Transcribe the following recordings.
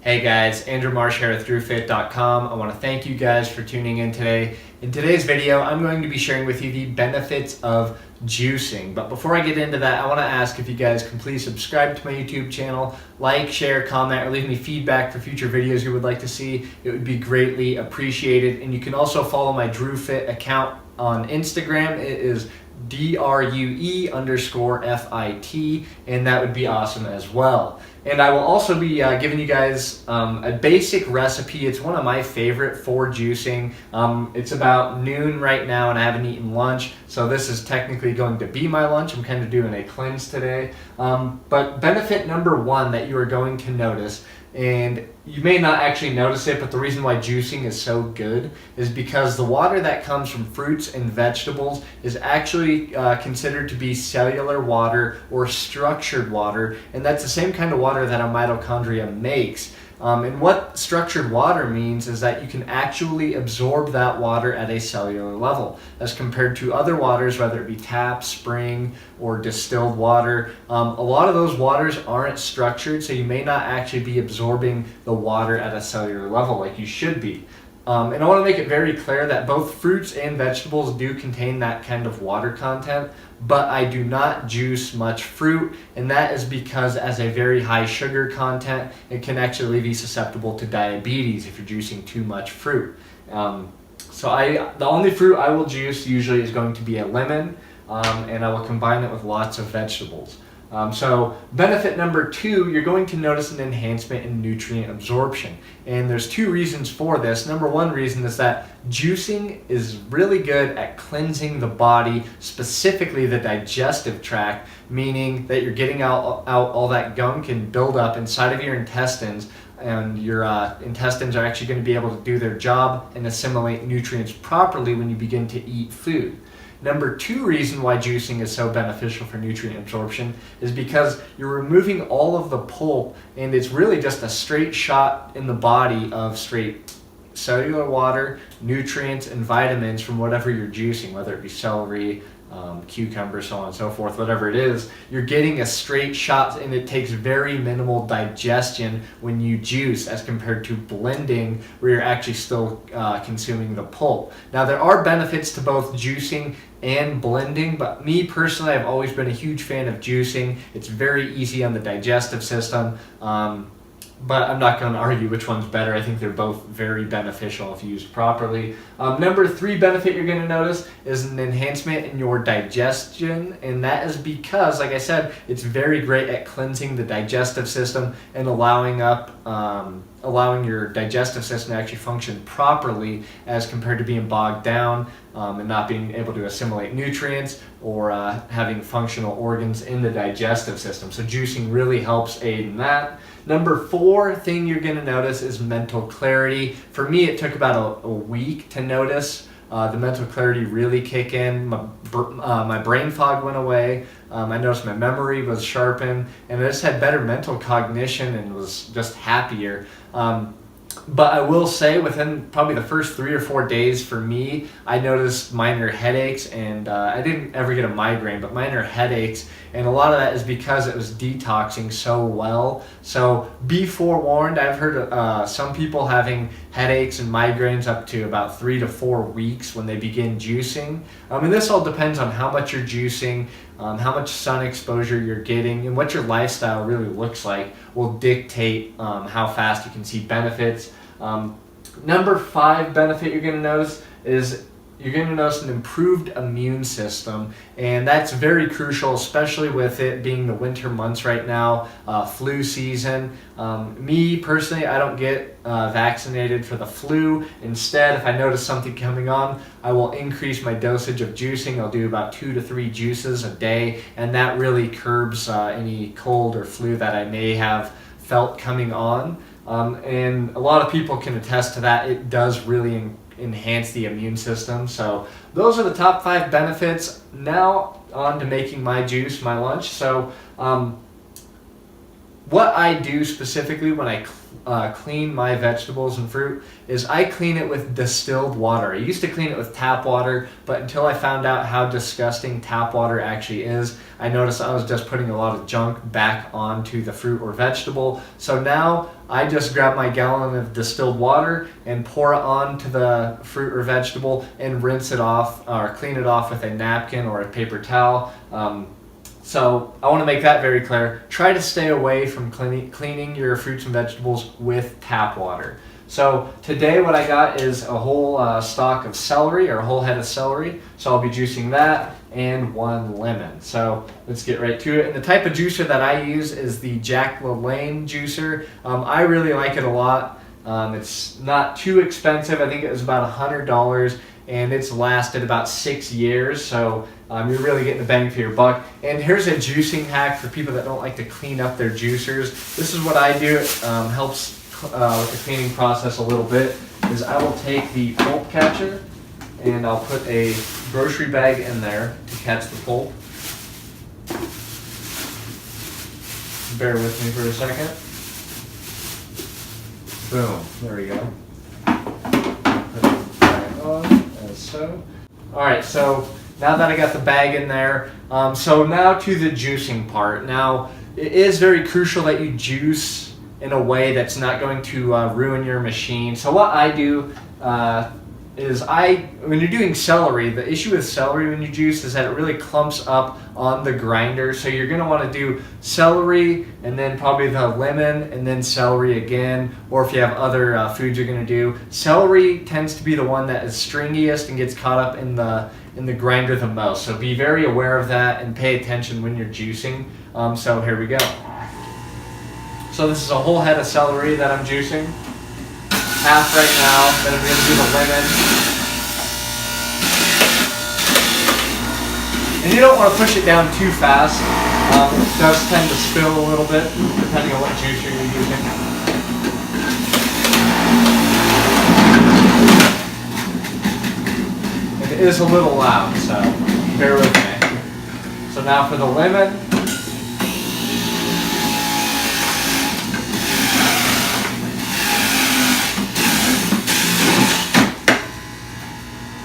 Hey guys, Andrew Marsh here with DrewFit.com. I want to thank you guys for tuning in today. In today's video, I'm going to be sharing with you the benefits of juicing. But before I get into that, I want to ask if you guys can please subscribe to my YouTube channel, like, share, comment, or leave me feedback for future videos you would like to see. It would be greatly appreciated. And you can also follow my DrewFit account on Instagram. It is DRUE_FIT, and that would be awesome as well. And I will also be giving you guys a basic recipe. It's one of my favorite for juicing. It's about noon right now and I haven't eaten lunch, so this is technically going to be my lunch. I'm kind of doing a cleanse today. But benefit number one that you are going to notice, and you may not actually notice it, but the reason why juicing is so good is because the water that comes from fruits and vegetables is actually considered to be cellular water or structured water, and that's the same kind of water that our mitochondria makes. And what structured water means is that you can actually absorb that water at a cellular level as compared to other waters, whether it be tap, spring, or distilled water. A lot of those waters aren't structured, so you may not actually be absorbing the water at a cellular level like you should be. And I want to make it very clear that both fruits and vegetables do contain that kind of water content, but I do not juice much fruit, and that is because it has a very high sugar content. It can actually be susceptible to diabetes if you're juicing too much fruit. The only fruit I will juice usually is going to be a lemon, and I will combine it with lots of vegetables. So benefit number two, you're going to notice an enhancement in nutrient absorption. And there's two reasons for this. Number one reason is that juicing is really good at cleansing the body, specifically the digestive tract, meaning that you're getting out all that gunk and buildup inside of your intestines, and your intestines are actually going to be able to do their job and assimilate nutrients properly when you begin to eat food. Number two reason why juicing is so beneficial for nutrient absorption is because you're removing all of the pulp, and it's really just a straight shot in the body of straight cellular water, nutrients, and vitamins from whatever you're juicing, whether it be celery, cucumber, so on and so forth, whatever it is. You're getting a straight shot, and it takes very minimal digestion when you juice as compared to blending, where you're actually still consuming the pulp. Now, there are benefits to both juicing and blending, but me personally, I've always been a huge fan of juicing. It's very easy on the digestive system. But I'm not going to argue which one's better. I think they're both very beneficial if used properly. Number three benefit you're going to notice is an enhancement in your digestion, and that is because, like I said, it's very great at cleansing the digestive system and allowing your digestive system to actually function properly as compared to being bogged down and not being able to assimilate nutrients or having functional organs in the digestive system. So juicing really helps aid in that. Number four thing you're going to notice is mental clarity. For me, it took about a week to notice the mental clarity really kick in. My brain fog went away. I noticed my memory was sharpened, and I just had better mental cognition and was just happier. But I will say within probably the first 3 or 4 days for me, I noticed minor headaches, and I didn't ever get a migraine, but minor headaches, and a lot of that is because it was detoxing so well. So be forewarned. I've heard some people having headaches and migraines up to about 3 to 4 weeks when they begin juicing. And this all depends on how much you're juicing, how much sun exposure you're getting, and what your lifestyle really looks like will dictate how fast you can see benefits. Number five benefit you're going to notice is you're going to notice an improved immune system, and that's very crucial, especially with it being the winter months right now, flu season. Me personally, I don't get vaccinated for the flu. Instead, if I notice something coming on, I will increase my dosage of juicing. I'll do about 2 to 3 juices a day, and that really curbs any cold or flu that I may have felt coming on. And a lot of people can attest to that. It does really enhance the immune system. So those are the top 5 benefits. Now on to making my juice my lunch. So what I do specifically when I clean my vegetables and fruit is I clean it with distilled water. I used to clean it with tap water, but until I found out how disgusting tap water actually is, I noticed I was just putting a lot of junk back onto the fruit or vegetable. So now I just grab my gallon of distilled water and pour it onto the fruit or vegetable and rinse it off or clean it off with a napkin or a paper towel. So I want to make that very clear. Try to stay away from cleaning your fruits and vegetables with tap water. So today what I got is a whole stalk of celery, or a whole head of celery. So I'll be juicing that and 1 lemon. So let's get right to it. And the type of juicer that I use is the Jack LaLanne juicer. I really like it a lot. It's not too expensive. I think it was about $100. And it's lasted about 6 years, so you're really getting the bang for your buck. And here's a juicing hack for people that don't like to clean up their juicers. This is what I do. It helps with the cleaning process a little bit. Is I will take the pulp catcher and I'll put a grocery bag in there to catch the pulp. Bear with me for a second. Boom. There we go. Put the bag on. So, all right, so now that I got the bag in there, so now to the juicing part. Now, it is very crucial that you juice in a way that's not going to ruin your machine. So what I do is when you're doing celery, the issue with celery when you juice is that it really clumps up on the grinder. So you're going to want to do celery and then probably the lemon and then celery again, or if you have other foods you're going to do. Celery tends to be the one that is stringiest and gets caught up in the grinder the most. So be very aware of that and pay attention when you're juicing. So here we go. So this is a whole head of celery that I'm juicing. Half right now, then I'm going to do the lemon. And you don't want to push it down too fast. It does tend to spill a little bit, depending on what juicer you're using. And it is a little loud, so bear with me. So now for the lemon.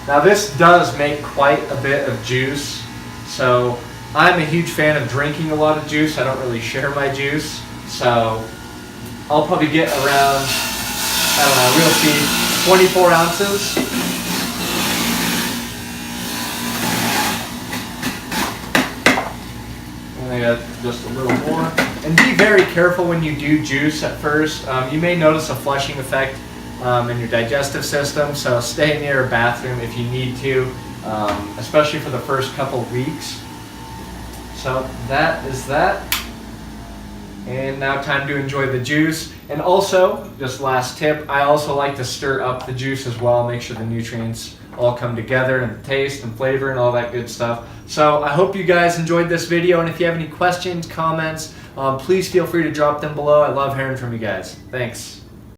Now this does make quite a bit of juice, so I'm a huge fan of drinking a lot of juice. I don't really share my juice, so I'll probably get around, I don't know, we'll see, 24 ounces. And I got just a little more. And be very careful when you do juice at first. You may notice a flushing effect in your digestive system, so stay near a bathroom if you need to, especially for the first couple weeks. So that is that. And now time to enjoy the juice. And also, just last tip, I also like to stir up the juice as well, make sure the nutrients all come together and the taste and flavor and all that good stuff. So I hope you guys enjoyed this video, and if you have any questions, comments, please feel free to drop them below. I love hearing from you guys. Thanks.